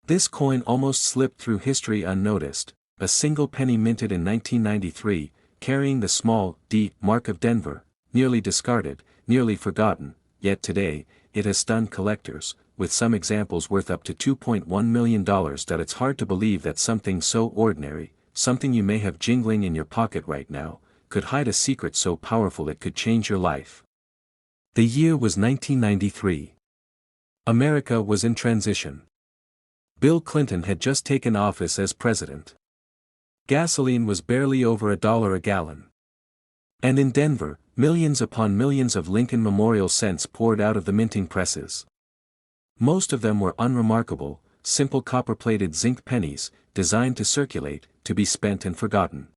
This coin almost slipped through history unnoticed, a single penny minted in 1993, carrying the small D mark of Denver, nearly discarded, nearly forgotten, yet today, it has stunned collectors, with some examples worth up to $2.1 million. It's hard to believe that something so ordinary, something you may have jingling in your pocket right now, could hide a secret so powerful it could change your life. The year was 1993. America was in transition. Bill Clinton had just taken office as president. Gasoline was barely over $1 a gallon. And in Denver, millions upon millions of Lincoln Memorial cents poured out of the minting presses. Most of them were unremarkable, simple copper-plated zinc pennies, designed to circulate, to be spent and forgotten.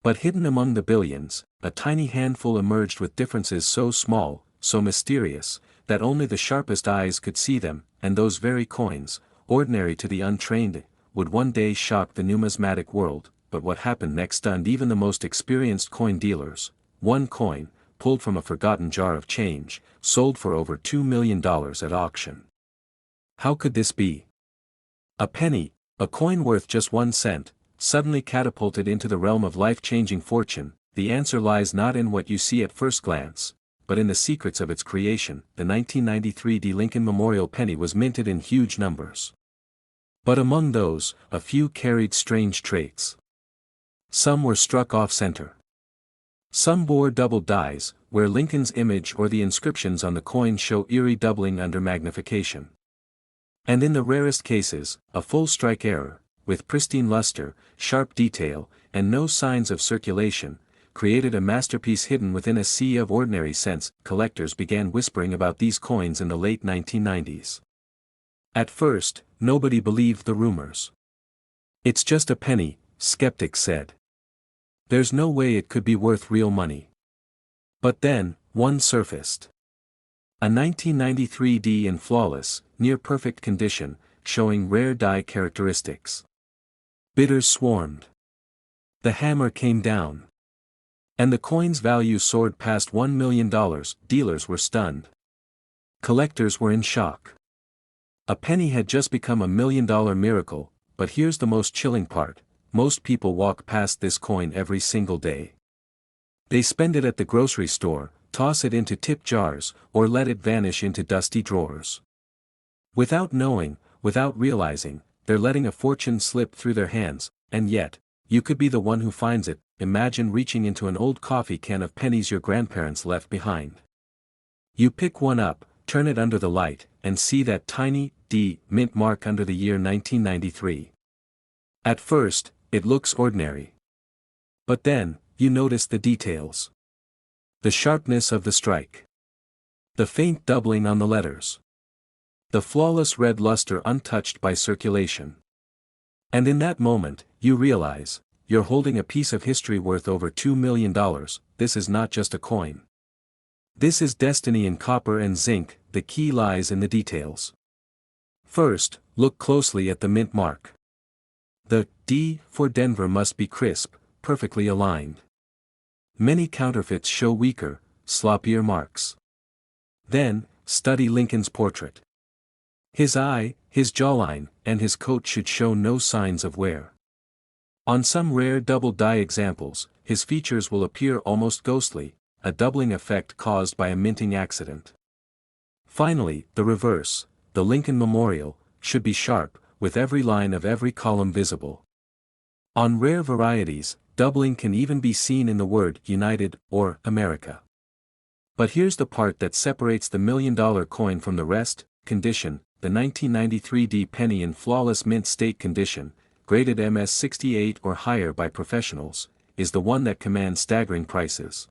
But hidden among the billions, a tiny handful emerged with differences so small, so mysterious, that only the sharpest eyes could see them, and those very coins, ordinary to the untrained, would one day shock the numismatic world. But what happened next stunned even the most experienced coin dealers. One coin, pulled from a forgotten jar of change, sold for over $2 million at auction. How could this be? A penny, a coin worth just 1 cent, suddenly catapulted into the realm of life-changing fortune. The answer lies not in what you see at first glance, but in the secrets of its creation. The 1993 D. Lincoln Memorial penny was minted in huge numbers. But among those, a few carried strange traits. Some were struck off-center. Some bore double dies, where Lincoln's image or the inscriptions on the coin show eerie doubling under magnification. And in the rarest cases, a full strike error, with pristine luster, sharp detail, and no signs of circulation, created a masterpiece hidden within a sea of ordinary cents. Collectors began whispering about these coins in the late 1990s. At first, nobody believed the rumors. "It's just a penny," skeptics said. "There's no way it could be worth real money." But then, one surfaced. A 1993 D in flawless, near-perfect condition, showing rare die characteristics. Bidders swarmed. The hammer came down. And the coin's value soared past $1 million. Dealers were stunned. Collectors were in shock. A penny had just become $1 million miracle, but here's the most chilling part: most people walk past this coin every single day. They spend it at the grocery store, toss it into tip jars, or let it vanish into dusty drawers. Without knowing, without realizing, they're letting a fortune slip through their hands, and yet, you could be the one who finds it. Imagine reaching into an old coffee can of pennies your grandparents left behind. You pick one up, turn it under the light, and see that tiny D mint mark under the year 1993. At first, it looks ordinary. But then, you notice the details. The sharpness of the strike. The faint doubling on the letters. The flawless red luster untouched by circulation. And in that moment, you realize, you're holding a piece of history worth over $2 million. This is not just a coin. This is destiny in copper and zinc. The key lies in the details. First, look closely at the mint mark. The D for Denver must be crisp, perfectly aligned. Many counterfeits show weaker, sloppier marks. Then, study Lincoln's portrait. His eye, his jawline, and his coat should show no signs of wear. On some rare double die examples, his features will appear almost ghostly, a doubling effect caused by a minting accident. Finally, the reverse, the Lincoln Memorial, should be sharp, with every line of every column visible. On rare varieties, doubling can even be seen in the word United or America. But here's the part that separates the $1 million coin from the rest: condition. The 1993 D penny in flawless mint state condition, graded MS 68 or higher by professionals, is the one that commands staggering prices.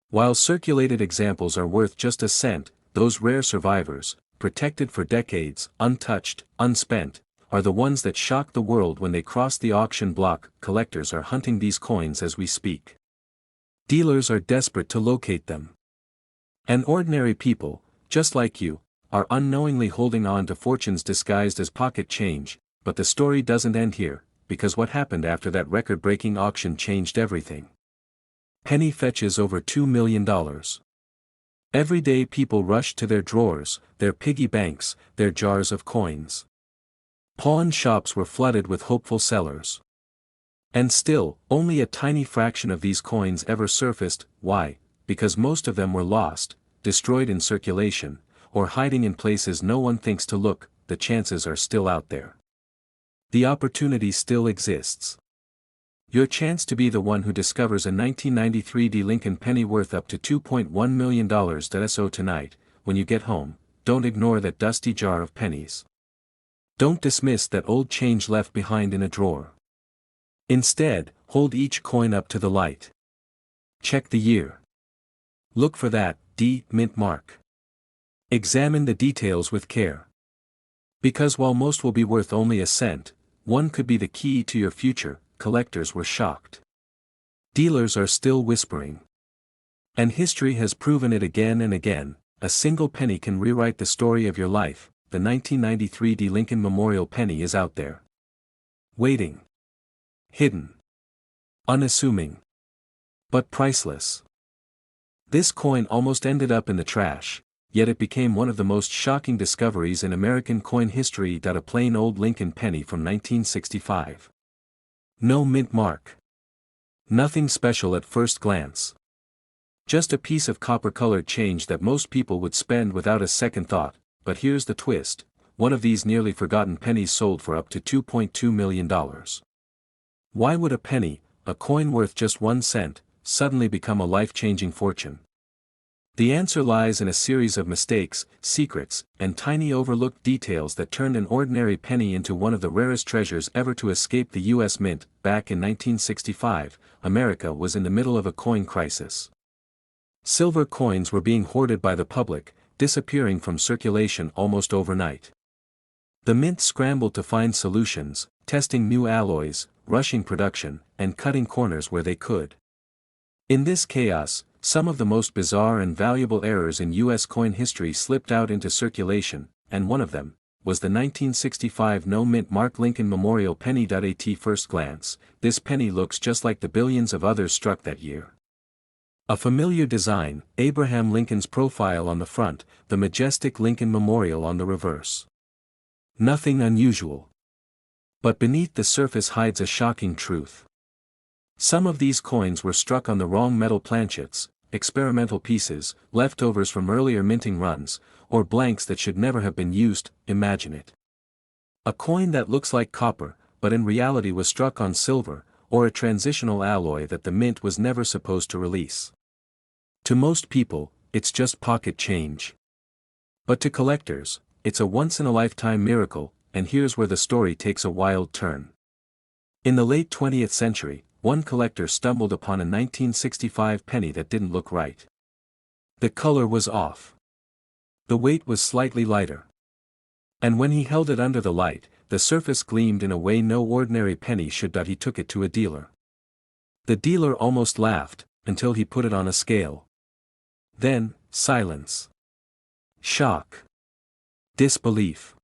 While circulated examples are worth just a cent, those rare survivors, protected for decades, untouched, unspent, are the ones that shock the world when they cross the auction block. Collectors are hunting these coins as we speak. Dealers are desperate to locate them. And ordinary people, just like you, are unknowingly holding on to fortunes disguised as pocket change. But the story doesn't end here, because what happened after that record-breaking auction changed everything. Penny fetches over $2 million. Everyday people rush to their drawers, their piggy banks, their jars of coins. Pawn shops were flooded with hopeful sellers. And still, only a tiny fraction of these coins ever surfaced. Why? Because most of them were lost, destroyed in circulation, or hiding in places no one thinks to look. The chances are still out there. The opportunity still exists. Your chance to be the one who discovers a 1993 D. Lincoln penny worth up to $2.1 million. So tonight, when you get home, don't ignore that dusty jar of pennies. Don't dismiss that old change left behind in a drawer. Instead, hold each coin up to the light. Check the year. Look for that D mint mark. Examine the details with care. Because while most will be worth only a cent, one could be the key to your future. Collectors were shocked. Dealers are still whispering. And history has proven it again and again. A single penny can rewrite the story of your life. The 1993 D. Lincoln Memorial penny is out there. Waiting. Hidden. Unassuming. But priceless. This coin almost ended up in the trash, yet it became one of the most shocking discoveries in American coin history. A plain old Lincoln penny from 1965. No mint mark. Nothing special at first glance. Just a piece of copper-colored change that most people would spend without a second thought. But here's the twist: one of these nearly forgotten pennies sold for up to $2.2 million. Why would a penny, a coin worth just 1 cent, suddenly become a life-changing fortune? The answer lies in a series of mistakes, secrets, and tiny overlooked details that turned an ordinary penny into one of the rarest treasures ever to escape the U.S. Mint. Back in 1965, America was in the middle of a coin crisis. Silver coins were being hoarded by the public, disappearing from circulation almost overnight. The mint scrambled to find solutions, testing new alloys, rushing production, and cutting corners where they could. In this chaos, some of the most bizarre and valuable errors in U.S. coin history slipped out into circulation, and one of them was the 1965 no mint mark Lincoln Memorial penny. At first glance, this penny looks just like the billions of others struck that year. A familiar design, Abraham Lincoln's profile on the front, the majestic Lincoln Memorial on the reverse. Nothing unusual. But beneath the surface hides a shocking truth. Some of these coins were struck on the wrong metal planchets, experimental pieces, leftovers from earlier minting runs, or blanks that should never have been used. Imagine it. A coin that looks like copper, but in reality was struck on silver, or a transitional alloy that the mint was never supposed to release. To most people, it's just pocket change. But to collectors, it's a once-in-a-lifetime miracle, and here's where the story takes a wild turn. In the late 20th century, one collector stumbled upon a 1965 penny that didn't look right. The color was off. The weight was slightly lighter. And when he held it under the light, the surface gleamed in a way no ordinary penny should. He took it to a dealer. The dealer almost laughed, until he put it on a scale. Then, silence. Shock. Disbelief.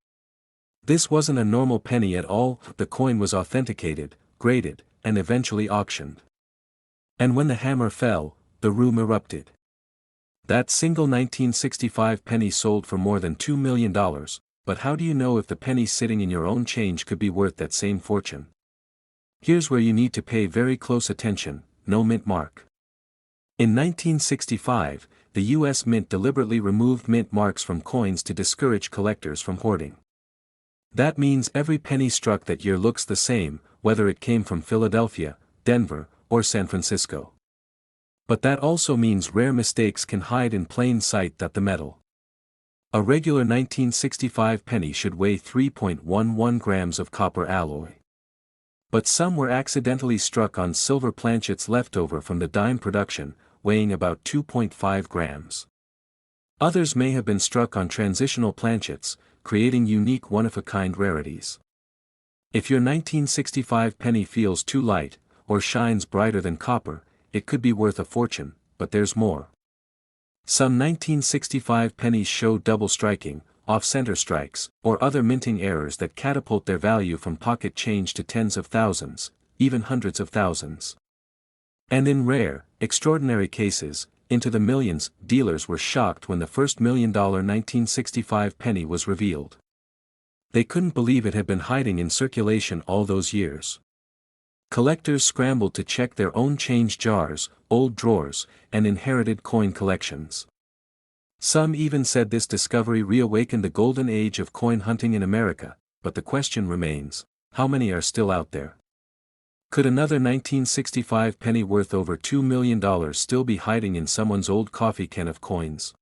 This wasn't a normal penny at all. The coin was authenticated, graded, and eventually auctioned. And when the hammer fell, the room erupted. That single 1965 penny sold for more than $2 million, but how do you know if the penny sitting in your own change could be worth that same fortune? Here's where you need to pay very close attention: no mint mark. In 1965, the U.S. Mint deliberately removed mint marks from coins to discourage collectors from hoarding. That means every penny struck that year looks the same, whether it came from Philadelphia, Denver, or San Francisco. But that also means rare mistakes can hide in plain sight. The metal. A regular 1965 penny should weigh 3.11 grams of copper alloy. But some were accidentally struck on silver planchets left over from the dime production, weighing about 2.5 grams. Others may have been struck on transitional planchets, creating unique one-of-a-kind rarities. If your 1965 penny feels too light, or shines brighter than copper, it could be worth a fortune. But there's more. Some 1965 pennies show double striking, off-center strikes, or other minting errors that catapult their value from pocket change to tens of thousands, even hundreds of thousands. And in rare, extraordinary cases, into the millions. Dealers were shocked when the first $1 million 1965 penny was revealed. They couldn't believe it had been hiding in circulation all those years. Collectors scrambled to check their own change jars, old drawers, and inherited coin collections. Some even said this discovery reawakened the golden age of coin hunting in America, but the question remains, how many are still out there? Could another 1965 penny worth over $2 million still be hiding in someone's old coffee can of coins?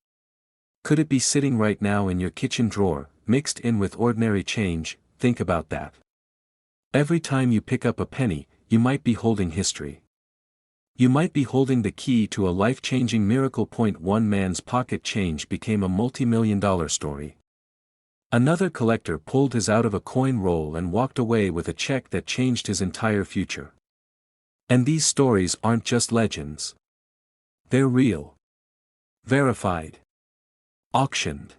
Could it be sitting right now in your kitchen drawer, mixed in with ordinary change? Think about that. Every time you pick up a penny, you might be holding history. You might be holding the key to a life-changing miracle. One man's pocket change became a multi-million-dollar story. Another collector pulled his out of a coin roll and walked away with a check that changed his entire future. And these stories aren't just legends. They're real. Verified. Auctioned.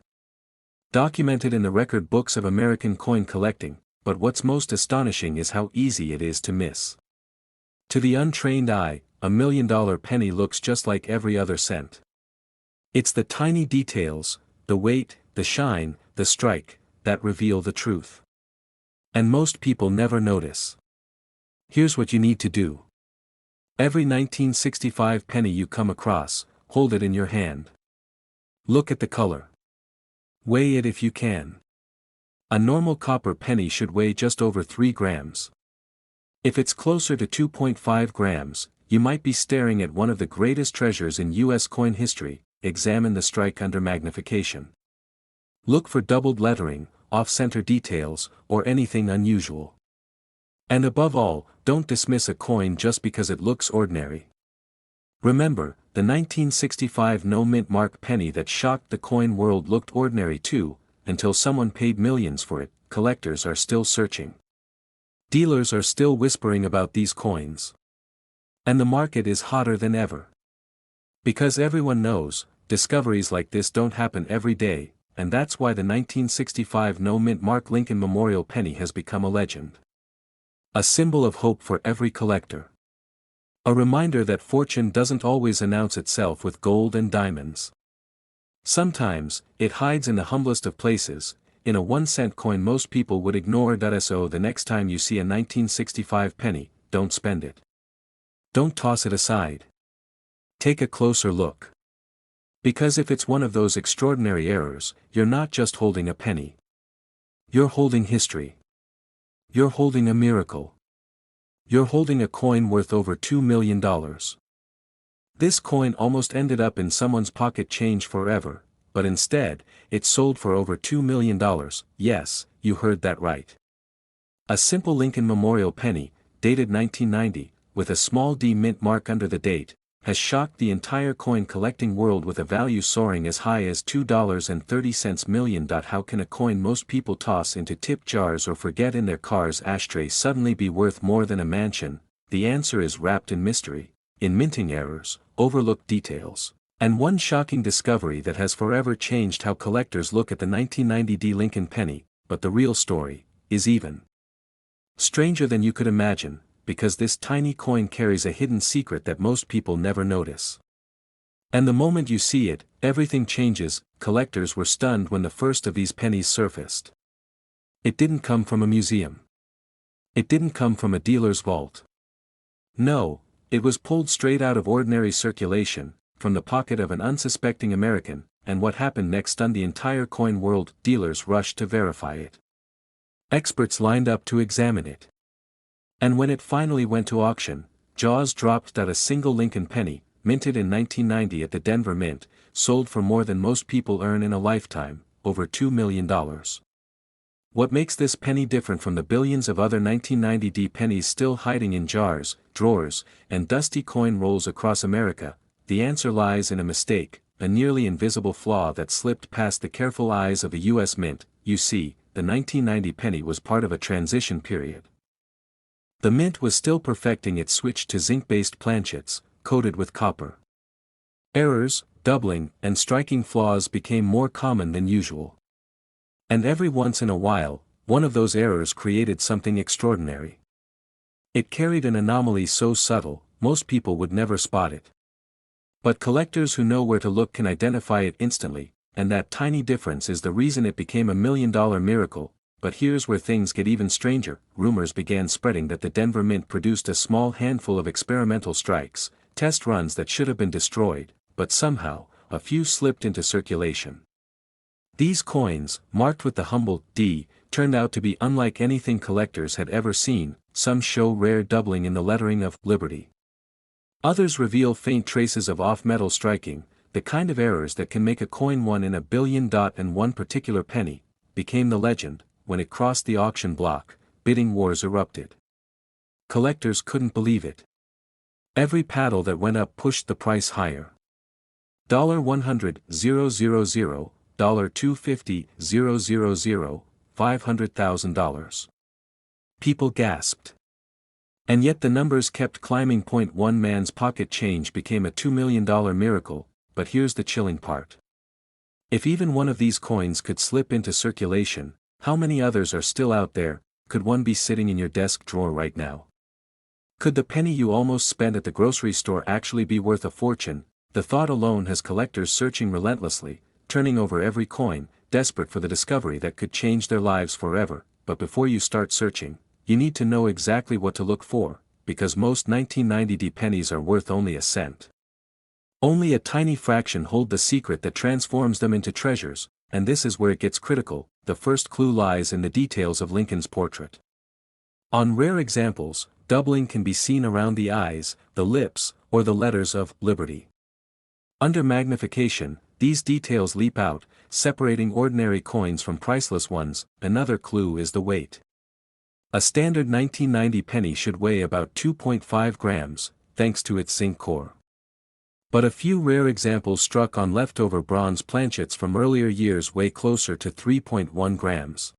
Documented in the record books of American coin collecting, but what's most astonishing is how easy it is to miss. To the untrained eye, $1 million penny looks just like every other cent. It's the tiny details, the weight, the shine, the strike, that reveal the truth. And most people never notice. Here's what you need to do. Every 1965 penny you come across, hold it in your hand. Look at the color. Weigh it if you can. A normal copper penny should weigh just over 3 grams. If it's closer to 2.5 grams, you might be staring at one of the greatest treasures in U.S. coin history. Examine the strike under magnification. Look for doubled lettering, off-center details, or anything unusual. And above all, don't dismiss a coin just because it looks ordinary. Remember, the 1965 no-mint mark penny that shocked the coin world looked ordinary too, until someone paid millions for it. Collectors are still searching. Dealers are still whispering about these coins. And the market is hotter than ever. Because everyone knows, discoveries like this don't happen every day, and that's why the 1965 no-mint mark Lincoln Memorial penny has become a legend. A symbol of hope for every collector. A reminder that fortune doesn't always announce itself with gold and diamonds. Sometimes, it hides in the humblest of places. In a 1-cent coin most people would ignore. So the next time you see a 1965 penny, don't spend it. Don't toss it aside. Take a closer look. Because if it's one of those extraordinary errors, you're not just holding a penny. You're holding history. You're holding a miracle. You're holding a coin worth over $2 million. This coin almost ended up in someone's pocket change forever, but instead, it sold for over $2 million. Yes, you heard that right. A simple Lincoln Memorial penny, dated 1990, with a small D mint mark under the date, has shocked the entire coin collecting world with a value soaring as high as $2.30 million. How can a coin most people toss into tip jars or forget in their car's ashtray suddenly be worth more than a mansion? The answer is wrapped in mystery, in minting errors, overlooked details, and one shocking discovery that has forever changed how collectors look at the 1990 D Lincoln penny. But the real story is even stranger than you could imagine, because this tiny coin carries a hidden secret that most people never notice. And the moment you see it, everything changes. Collectors were stunned when the first of these pennies surfaced. It didn't come from a museum. It didn't come from a dealer's vault. No, it was pulled straight out of ordinary circulation, from the pocket of an unsuspecting American, and what happened next stunned the entire coin world. Dealers rushed to verify it. Experts lined up to examine it. And when it finally went to auction, jaws dropped. That a single Lincoln penny, minted in 1990 at the Denver Mint, sold for more than most people earn in a lifetime, over $2 million. What makes this penny different from the billions of other 1990 D pennies still hiding in jars, drawers, and dusty coin rolls across America? The answer lies in a mistake, a nearly invisible flaw that slipped past the careful eyes of a U.S. mint. You see, the 1990 penny was part of a transition period. The mint was still perfecting its switch to zinc-based planchets, coated with copper. Errors, doubling, and striking flaws became more common than usual. And every once in a while, one of those errors created something extraordinary. It carried an anomaly so subtle, most people would never spot it. But collectors who know where to look can identify it instantly, and that tiny difference is the reason it became $1 million miracle. but here's where things get even stranger. Rumors began spreading that the Denver Mint produced a small handful of experimental strikes, test runs that should have been destroyed, but somehow, a few slipped into circulation. These coins, marked with the humble D, turned out to be unlike anything collectors had ever seen. Some show rare doubling in the lettering of Liberty. Others reveal faint traces of off-metal striking, the kind of errors that can make a coin 1 in a billion. And one particular penny became the legend. When it crossed the auction block, bidding wars erupted. Collectors couldn't believe it. Every paddle that went up pushed the price higher. $100,000, $250,000, $500,000. People gasped. And yet the numbers kept climbing. One man's pocket change became a $2 million miracle, but here's the chilling part. If even one of these coins could slip into circulation, how many others are still out there? Could one be sitting in your desk drawer right now? Could the penny you almost spent at the grocery store actually be worth a fortune? The thought alone has collectors searching relentlessly, turning over every coin, desperate for the discovery that could change their lives forever. But before you start searching, you need to know exactly what to look for, because most 1990 pennies are worth only a cent. Only a tiny fraction hold the secret that transforms them into treasures, and this is where it gets critical. The first clue lies in the details of Lincoln's portrait. On rare examples, doubling can be seen around the eyes, the lips, or the letters of Liberty. Under magnification, these details leap out, separating ordinary coins from priceless ones. Another clue is the weight. A standard 1990 penny should weigh about 2.5 grams, thanks to its zinc core. But a few rare examples struck on leftover bronze planchets from earlier years weigh closer to 3.1 grams.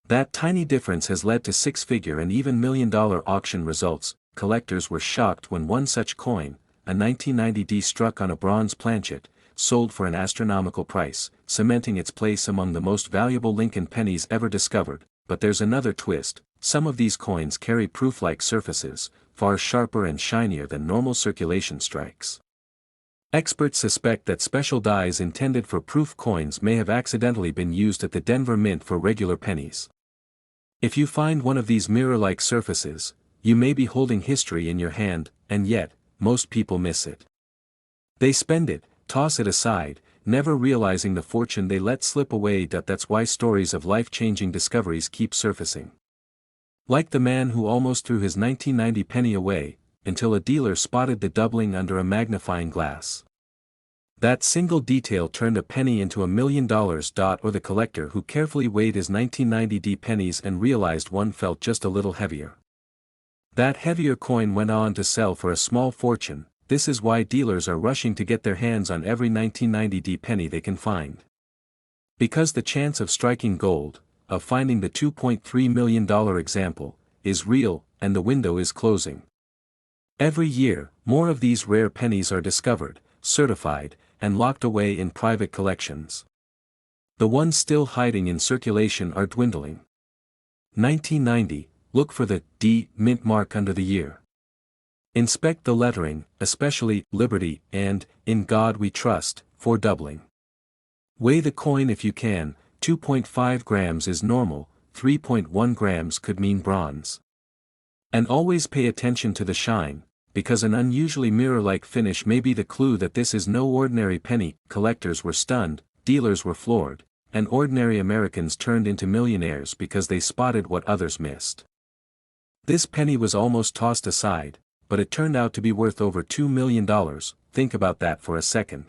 That tiny difference has led to six-figure and even million-dollar auction results. Collectors were shocked when one such coin, a 1990D struck on a bronze planchet, sold for an astronomical price, cementing its place among the most valuable Lincoln pennies ever discovered. But there's another twist. Some of these coins carry proof-like surfaces, far sharper and shinier than normal circulation strikes. Experts suspect that special dies intended for proof coins may have accidentally been used at the Denver Mint for regular pennies. If you find one of these mirror-like surfaces, you may be holding history in your hand, and yet, most people miss it. They spend it, toss it aside, never realizing the fortune they let slip away. That's why stories of life-changing discoveries keep surfacing. Like the man who almost threw his 1990 penny away, until a dealer spotted the doubling under a magnifying glass. That single detail turned a penny into $1 million. Or the collector who carefully weighed his 1990D pennies and realized one felt just a little heavier. That heavier coin went on to sell for a small fortune. This is why dealers are rushing to get their hands on every 1990D penny they can find. Because the chance of striking gold, of finding the $2.3 million example, is real, and the window is closing. Every year, more of these rare pennies are discovered, certified, and locked away in private collections. The ones still hiding in circulation are dwindling. 1990, look for the D mint mark under the year. Inspect the lettering, especially Liberty and In God We Trust, for doubling. Weigh the coin if you can. 2.5 grams is normal, 3.1 grams could mean bronze. And always pay attention to the shine, because an unusually mirror-like finish may be the clue that this is no ordinary penny. Collectors were stunned, dealers were floored, and ordinary Americans turned into millionaires because they spotted what others missed. This penny was almost tossed aside, but it turned out to be worth over $2 million. Think about that for a second.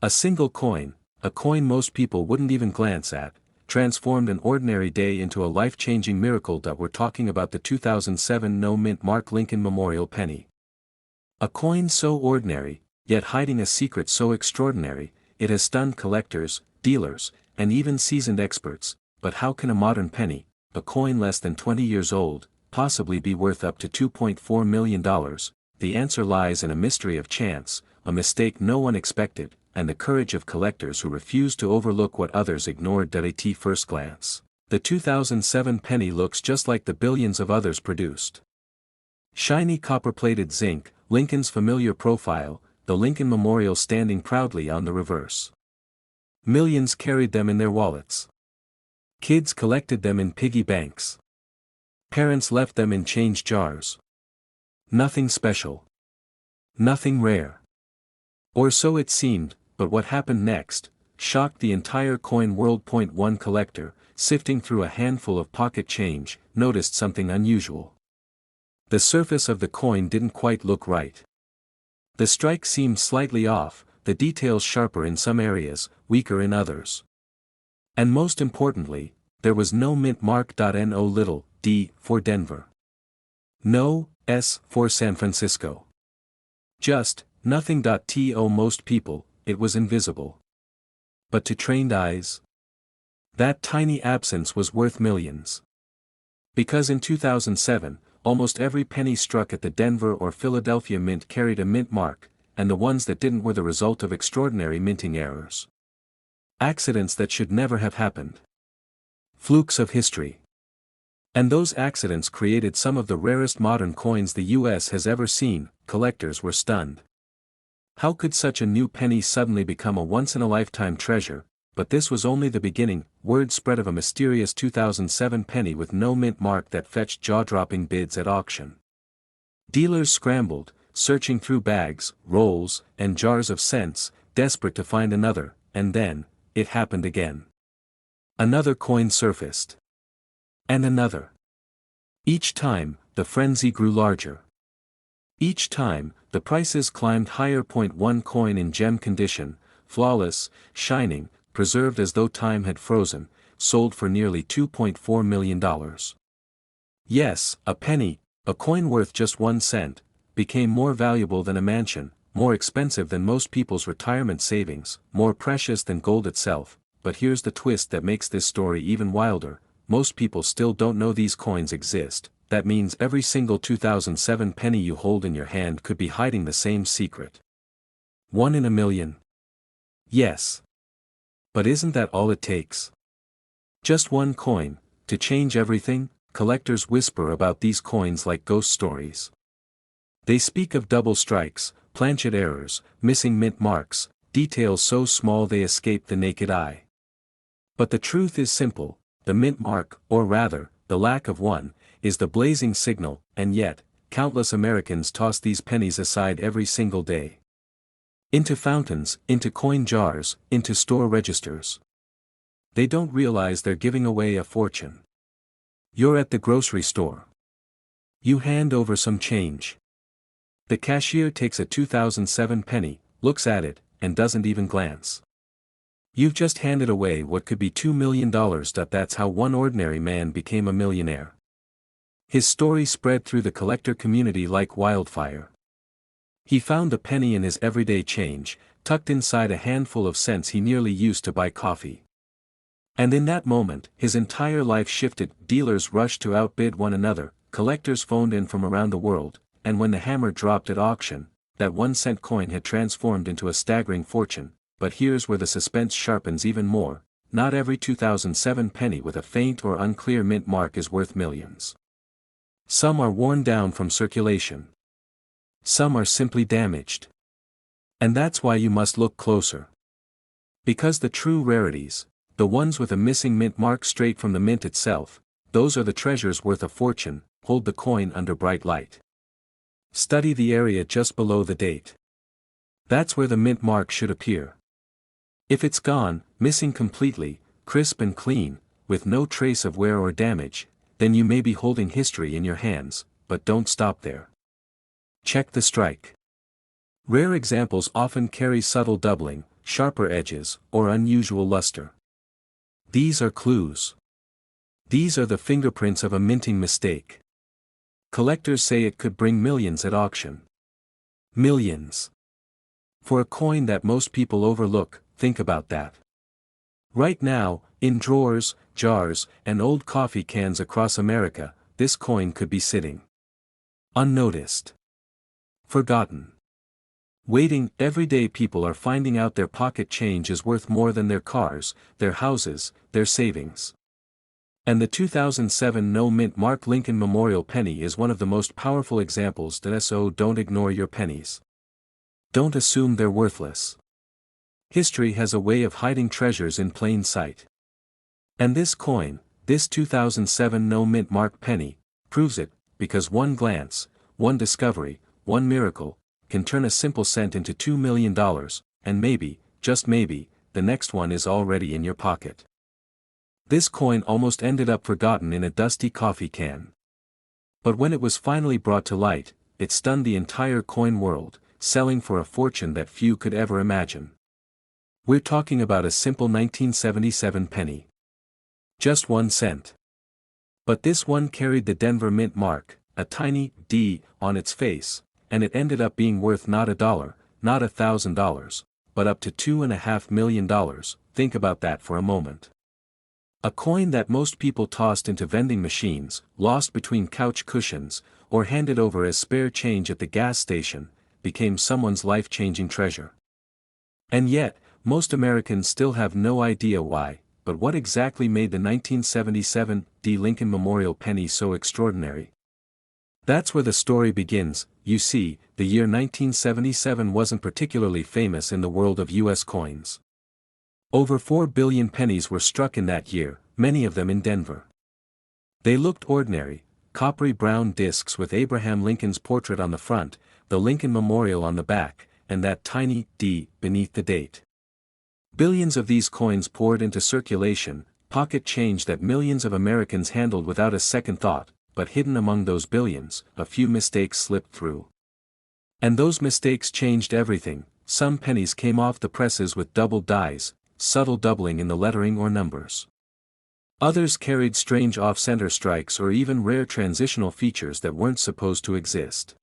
A single coin, a coin most people wouldn't even glance at, transformed an ordinary day into a life-changing miracle. We're talking about the 2007 no mint mark Lincoln Memorial penny. A coin so ordinary, yet hiding a secret so extraordinary, it has stunned collectors, dealers, and even seasoned experts. But how can a modern penny, a coin less than 20 years old, possibly be worth up to $2.4 million? The answer lies in a mystery of chance, a mistake no one expected, and the courage of collectors who refuse to overlook what others ignored. At first glance, the 2007 penny looks just like the billions of others produced. Shiny copper-plated zinc, Lincoln's familiar profile, the Lincoln Memorial standing proudly on the reverse. Millions carried them in their wallets. Kids collected them in piggy banks. Parents left them in change jars. Nothing special. Nothing rare. Or so it seemed, but what happened next shocked the entire coin world. One collector, sifting through a handful of pocket change, noticed something unusual. The surface of the coin didn't quite look right. The strike seemed slightly off, the details sharper in some areas, weaker in others. And most importantly, there was no mint mark. No little d for Denver. No s for San Francisco. Just nothing. To most people, it was invisible. But to trained eyes, that tiny absence was worth millions. Because in 2007, almost every penny struck at the Denver or Philadelphia mint carried a mint mark, and the ones that didn't were the result of extraordinary minting errors. Accidents that should never have happened. Flukes of history. And those accidents created some of the rarest modern coins the US has ever seen. Collectors were stunned. How could such a new penny suddenly become a once-in-a-lifetime treasure? But this was only the beginning. Word spread of a mysterious 2007 penny with no mint mark that fetched jaw-dropping bids at auction. Dealers scrambled, searching through bags, rolls, and jars of cents, desperate to find another, and then, it happened again. Another coin surfaced. And another. Each time, the frenzy grew larger. Each time, the prices climbed higher. One coin in gem condition, flawless, shining, preserved as though time had frozen, sold for nearly $2.4 million. Yes, a penny, a coin worth just 1 cent, became more valuable than a mansion, more expensive than most people's retirement savings, more precious than gold itself. But here's the twist that makes this story even wilder: most people still don't know these coins exist. That means every single 2007 penny you hold in your hand could be hiding the same secret. 1 in a million. Yes. But isn't that all it takes? Just one coin, to change everything? Collectors whisper about these coins like ghost stories. They speak of double strikes, planchet errors, missing mint marks, details so small they escape the naked eye. But the truth is simple: the mint mark, or rather, the lack of one, is the blazing signal, and yet, countless Americans toss these pennies aside every single day. Into fountains, into coin jars, into store registers. They don't realize they're giving away a fortune. You're at the grocery store. You hand over some change. The cashier takes a 2007 penny, looks at it, and doesn't even glance. You've just handed away what could be $2 million. That's how one ordinary man became a millionaire. His story spread through the collector community like wildfire. He found the penny in his everyday change, tucked inside a handful of cents he nearly used to buy coffee. And in that moment, his entire life shifted. Dealers rushed to outbid one another, collectors phoned in from around the world, and when the hammer dropped at auction, that 1-cent coin had transformed into a staggering fortune. But here's where the suspense sharpens even more: not every 2007 penny with a faint or unclear mint mark is worth millions. Some are worn down from circulation. Some are simply damaged. And that's why you must look closer. Because the true rarities, the ones with a missing mint mark straight from the mint itself, those are the treasures worth a fortune. Hold the coin under bright light. Study the area just below the date. That's where the mint mark should appear. If it's gone, missing completely, crisp and clean, with no trace of wear or damage, then you may be holding history in your hands. But don't stop there. Check the strike. Rare examples often carry subtle doubling, sharper edges, or unusual luster. These are clues. These are the fingerprints of a minting mistake. Collectors say it could bring millions at auction. Millions. For a coin that most people overlook, think about that. Right now, in drawers, jars, and old coffee cans across America, this coin could be sitting unnoticed. Forgotten. Waiting. Everyday people are finding out their pocket change is worth more than their cars, their houses, their savings. And the 2007 no mint mark Lincoln Memorial penny is one of the most powerful examples. So don't ignore your pennies. Don't assume they're worthless. History has a way of hiding treasures in plain sight. And this coin, this 2007 no-mint mark penny, proves it, because one glance, one discovery, one miracle, can turn a simple cent into $2 million, and maybe, just maybe, the next one is already in your pocket. This coin almost ended up forgotten in a dusty coffee can. But when it was finally brought to light, it stunned the entire coin world, selling for a fortune that few could ever imagine. We're talking about a simple 1977 penny. Just 1 cent. But this one carried the Denver Mint mark, a tiny D, on its face, and it ended up being worth not $1, not $1,000, but up to $2.5 million. Think about that for a moment. A coin that most people tossed into vending machines, lost between couch cushions, or handed over as spare change at the gas station, became someone's life-changing treasure. And yet, most Americans still have no idea why, but what exactly made the 1977 D. Lincoln Memorial penny so extraordinary? That's where the story begins. You see, the year 1977 wasn't particularly famous in the world of U.S. coins. Over 4 billion pennies were struck in that year, many of them in Denver. They looked ordinary, coppery brown discs with Abraham Lincoln's portrait on the front, the Lincoln Memorial on the back, and that tiny D beneath the date. Billions of these coins poured into circulation, pocket change that millions of Americans handled without a second thought, but hidden among those billions, a few mistakes slipped through. And those mistakes changed everything. Some pennies came off the presses with doubled dies, subtle doubling in the lettering or numbers. Others carried strange off-center strikes or even rare transitional features that weren't supposed to exist.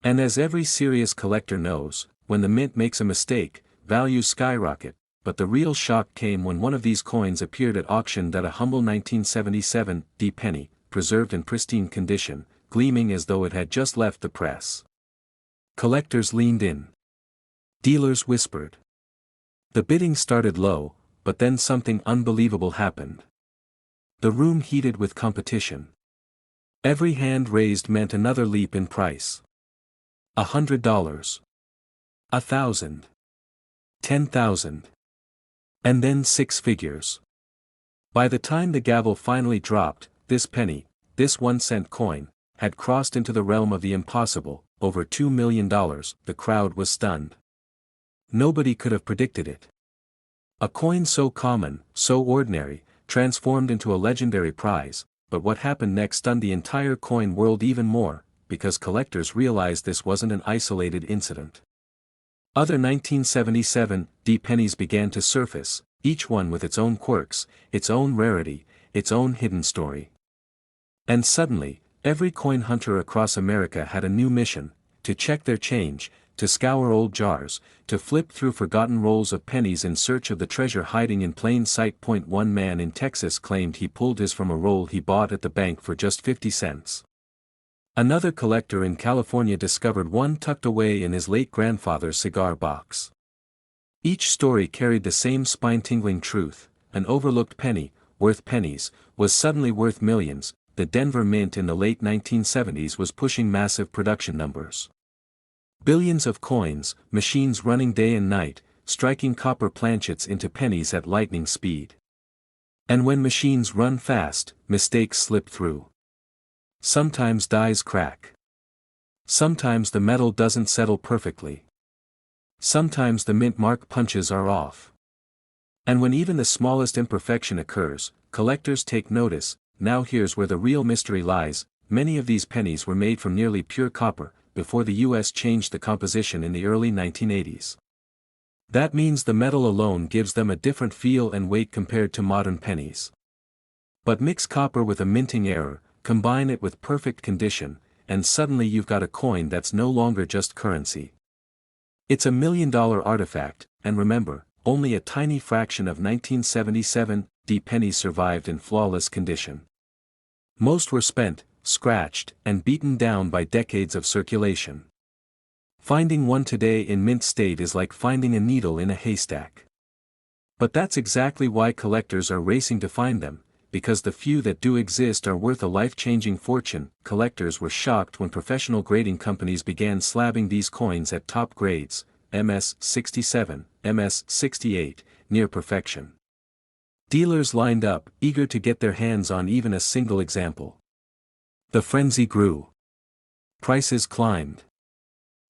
And as every serious collector knows, when the mint makes a mistake, values skyrocket, but the real shock came when one of these coins appeared at auction at a humble 1977 D penny, preserved in pristine condition, gleaming as though it had just left the press. Collectors leaned in. Dealers whispered. The bidding started low, but then something unbelievable happened. The room heated with competition. Every hand raised meant another leap in price. $100. 1,000. 10,000. And then 6 figures. By the time the gavel finally dropped, this penny, this 1 cent coin, had crossed into the realm of the impossible, over $2 million. The crowd was stunned. Nobody could have predicted it. A coin so common, so ordinary, transformed into a legendary prize, but what happened next stunned the entire coin world even more, because collectors realized this wasn't an isolated incident. Other 1977 D pennies began to surface, each one with its own quirks, its own rarity, its own hidden story. And suddenly, every coin hunter across America had a new mission: to check their change, to scour old jars, to flip through forgotten rolls of pennies in search of the treasure hiding in plain sight. One man in Texas claimed he pulled his from a roll he bought at the bank for just 50 cents. Another collector in California discovered one tucked away in his late grandfather's cigar box. Each story carried the same spine-tingling truth: an overlooked penny, worth pennies, was suddenly worth millions. The Denver Mint in the late 1970s was pushing massive production numbers. Billions of coins, machines running day and night, striking copper planchets into pennies at lightning speed. And when machines run fast, mistakes slip through. Sometimes dies crack. Sometimes the metal doesn't settle perfectly. Sometimes the mint mark punches are off. And when even the smallest imperfection occurs, collectors take notice. Now here's where the real mystery lies: many of these pennies were made from nearly pure copper, before the US changed the composition in the early 1980s. That means the metal alone gives them a different feel and weight compared to modern pennies. But mix copper with a minting error, combine it with perfect condition, and suddenly you've got a coin that's no longer just currency. It's a $1 million artifact, and remember, only a tiny fraction of 1977 D pennies survived in flawless condition. Most were spent, scratched, and beaten down by decades of circulation. Finding one today in mint state is like finding a needle in a haystack. But that's exactly why collectors are racing to find them, because the few that do exist are worth a life-changing fortune. Collectors were shocked when professional grading companies began slabbing these coins at top grades, MS 67, MS 68, near perfection. Dealers lined up, eager to get their hands on even a single example. The frenzy grew. Prices climbed.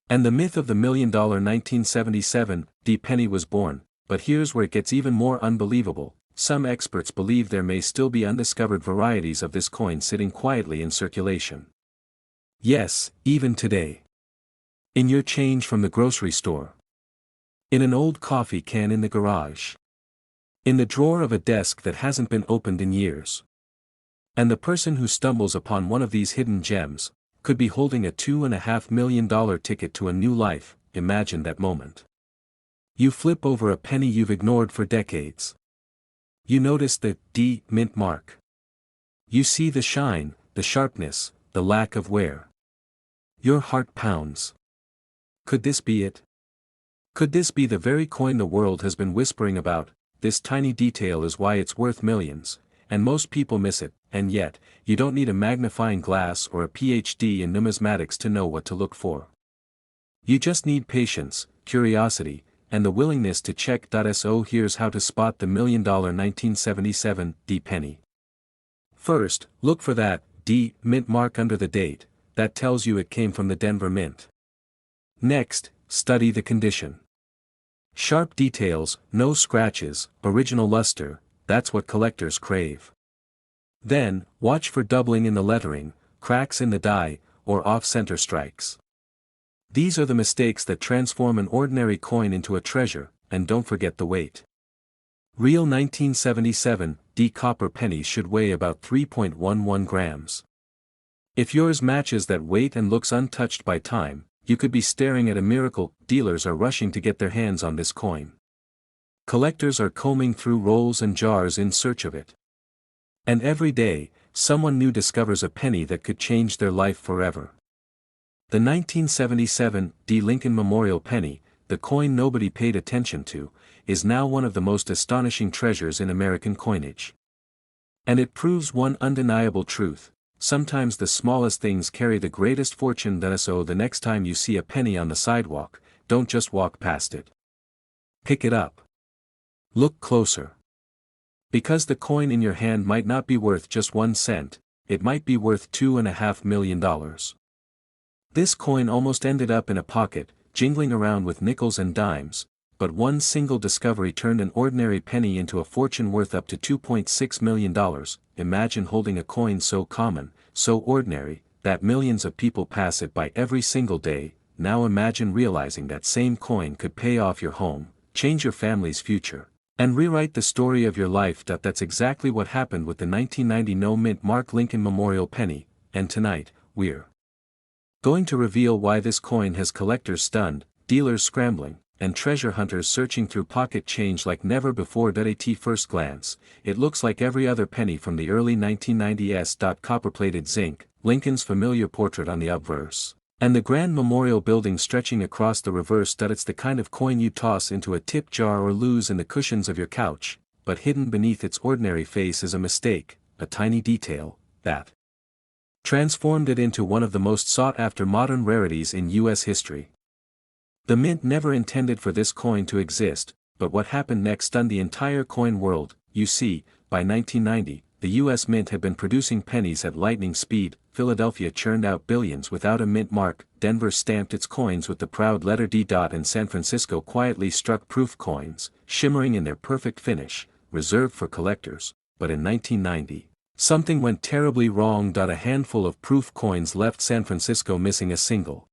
And the myth of the $1 million 1977 penny was born, but here's where it gets even more unbelievable. Some experts believe there may still be undiscovered varieties of this coin sitting quietly in circulation. Yes, even today. In your change from the grocery store. In an old coffee can in the garage. In the drawer of a desk that hasn't been opened in years. And the person who stumbles upon one of these hidden gems could be holding a $2.5 million ticket to a new life. Imagine that moment. You flip over a penny you've ignored for decades. You notice the D mint mark. You see the shine, the sharpness, the lack of wear. Your heart pounds. Could this be it? Could this be the very coin the world has been whispering about? This tiny detail is why it's worth millions, and most people miss it, and yet, you don't need a magnifying glass or a PhD in numismatics to know what to look for. You just need patience, curiosity, and the willingness to check. So here's how to spot the $1 million 1977 penny. First, look for that D mint mark under the date. That tells you it came from the Denver Mint. Next, study the condition. Sharp details, no scratches, original luster, that's what collectors crave. Then, watch for doubling in the lettering, cracks in the die, or off-center strikes. These are the mistakes that transform an ordinary coin into a treasure, and don't forget the weight. Real 1977 copper pennies should weigh about 3.11 grams. If yours matches that weight and looks untouched by time, you could be staring at a miracle. Dealers are rushing to get their hands on this coin. Collectors are combing through rolls and jars in search of it. And every day, someone new discovers a penny that could change their life forever. The 1977 Lincoln Memorial Penny, the coin nobody paid attention to, is now one of the most astonishing treasures in American coinage. And it proves one undeniable truth: sometimes the smallest things carry the greatest fortune. So the next time you see a penny on the sidewalk, don't just walk past it. Pick it up. Look closer. Because the coin in your hand might not be worth just 1 cent, it might be worth $2.5 million. This coin almost ended up in a pocket, jingling around with nickels and dimes, but one single discovery turned an ordinary penny into a fortune worth up to $2.6 million. Imagine holding a coin so common, so ordinary, that millions of people pass it by every single day. Now imagine realizing that same coin could pay off your home, change your family's future, and rewrite the story of your life. That's exactly what happened with the 1990 no mint mark Lincoln Memorial Penny, and tonight, we're going to reveal why this coin has collectors stunned, dealers scrambling, and treasure hunters searching through pocket change like never before. At first glance, it looks like every other penny from the early 1990s. Copper-plated zinc, Lincoln's familiar portrait on the obverse, and the grand memorial building stretching across the reverse. It's the kind of coin you toss into a tip jar or lose in the cushions of your couch, but hidden beneath its ordinary face is a mistake, a tiny detail, that transformed it into one of the most sought-after modern rarities in U.S. history. The mint never intended for this coin to exist, but what happened next stunned the entire coin world. You see, by 1990, the U.S. Mint had been producing pennies at lightning speed. Philadelphia churned out billions without a mint mark, Denver stamped its coins with the proud letter D. And San Francisco quietly struck proof coins, shimmering in their perfect finish, reserved for collectors. But in 1990, something went terribly wrong. A handful of proof coins left San Francisco missing a single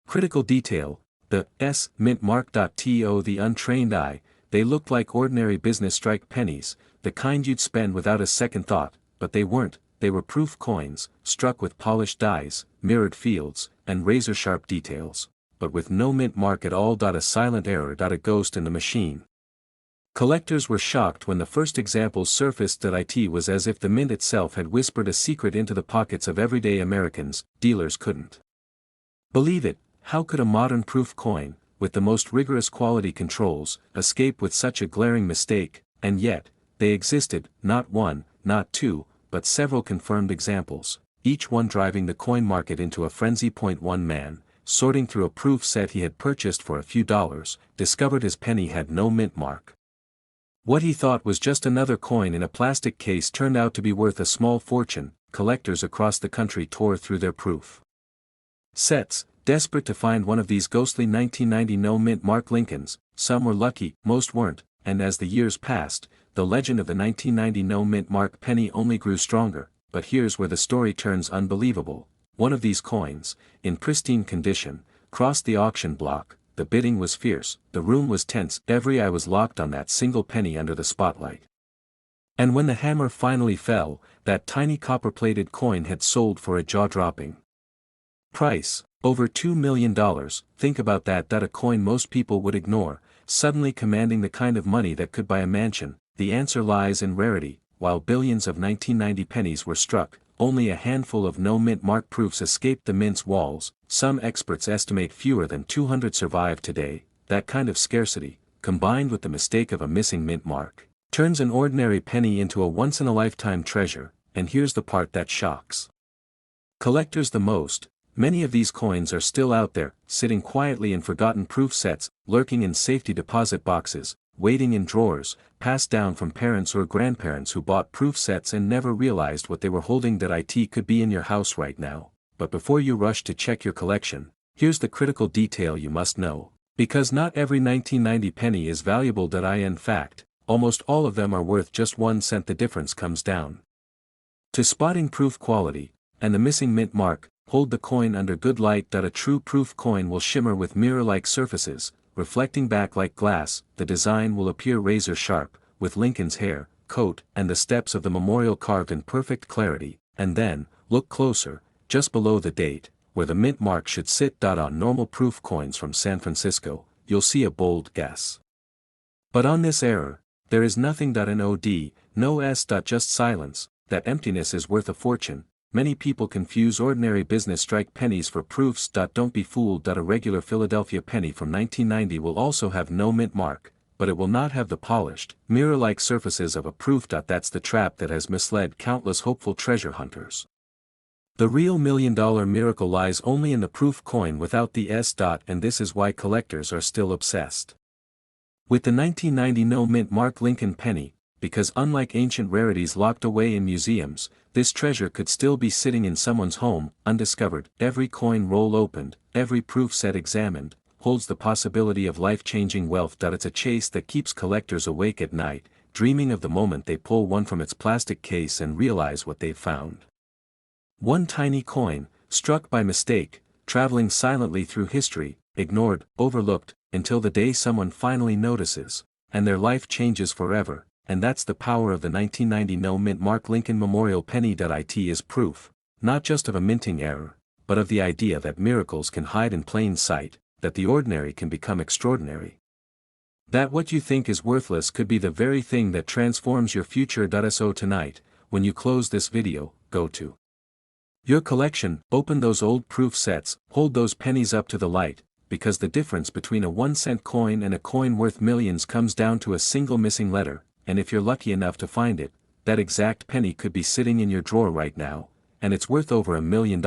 critical detail: the S mint mark. To the untrained eye, they looked like ordinary business strike pennies, the kind you'd spend without a second thought, but they weren't. They were proof coins, struck with polished dies, mirrored fields, and razor-sharp details, but with no mint mark at all. A silent error. A ghost in the machine. Collectors were shocked when the first examples surfaced. It was as if the mint itself had whispered a secret into the pockets of everyday Americans. Dealers couldn't believe it. How could a modern proof coin, with the most rigorous quality controls, escape with such a glaring mistake? And yet, they existed, not one, not two, but several confirmed examples, each one driving the coin market into a frenzy. One man, sorting through a proof set he had purchased for a few dollars, discovered his penny had no mint mark. What he thought was just another coin in a plastic case turned out to be worth a small fortune. Collectors across the country tore through their proof sets, desperate to find one of these ghostly 1990 no-mint Mark Lincolns. Some were lucky, most weren't, and as the years passed, the legend of the 1990 no-mint Mark penny only grew stronger. But here's where the story turns unbelievable. One of these coins, in pristine condition, crossed the auction block. The bidding was fierce, the room was tense, every eye was locked on that single penny under the spotlight. And when the hammer finally fell, that tiny copper-plated coin had sold for a jaw-dropping price, over $2 million. Think about that. A coin most people would ignore, suddenly commanding the kind of money that could buy a mansion. The answer lies in rarity. While billions of 1990 pennies were struck, only a handful of no-mint Mark proofs escaped the mint's walls. Some experts estimate fewer than 200 survive today. That kind of scarcity, combined with the mistake of a missing mint mark, turns an ordinary penny into a once-in-a-lifetime treasure. And here's the part that shocks collectors the most. Many of these coins are still out there, sitting quietly in forgotten proof sets, lurking in safety deposit boxes, waiting in drawers, passed down from parents or grandparents who bought proof sets and never realized what they were holding. It could be in your house right now. But before you rush to check your collection, here's the critical detail you must know. Because not every 1990 penny is valuable. In fact, almost all of them are worth just 1 cent. The difference comes down to spotting proof quality, and the missing mint mark. Hold the coin under good light. A true proof coin will shimmer with mirror-like surfaces, reflecting back like glass. The design will appear razor sharp, with Lincoln's hair, coat, and the steps of the memorial carved in perfect clarity. And then, look closer, just below the date, where the mint mark should sit. On normal proof coins from San Francisco, you'll see a bold guess. But on this error, there is nothing. No S. Just silence. That emptiness is worth a fortune. Many people confuse ordinary business strike pennies for proofs. Don't be fooled. A regular Philadelphia penny from 1990 will also have no mint mark, but it will not have the polished, mirror-like surfaces of a proof. That's the trap that has misled countless hopeful treasure hunters. The real million-dollar miracle lies only in the proof coin without the S. And this is why collectors are still obsessed with the 1990 no mint Mark Lincoln penny. Because unlike ancient rarities locked away in museums, this treasure could still be sitting in someone's home, undiscovered. Every coin roll opened, every proof set examined, holds the possibility of life-changing wealth. It's a chase that keeps collectors awake at night, dreaming of the moment they pull one from its plastic case and realize what they've found. One tiny coin, struck by mistake, traveling silently through history, ignored, overlooked, until the day someone finally notices, and their life changes forever. And that's the power of the 1990 no-mint Mark Lincoln Memorial Penny. It is proof, not just of a minting error, but of the idea that miracles can hide in plain sight, that the ordinary can become extraordinary. That what you think is worthless could be the very thing that transforms your future. So tonight, when you close this video, go to your collection, open those old proof sets, hold those pennies up to the light, because the difference between a 1-cent coin and a coin worth millions comes down to a single missing letter. And if you're lucky enough to find it, that exact penny could be sitting in your drawer right now, and it's worth over $1 million.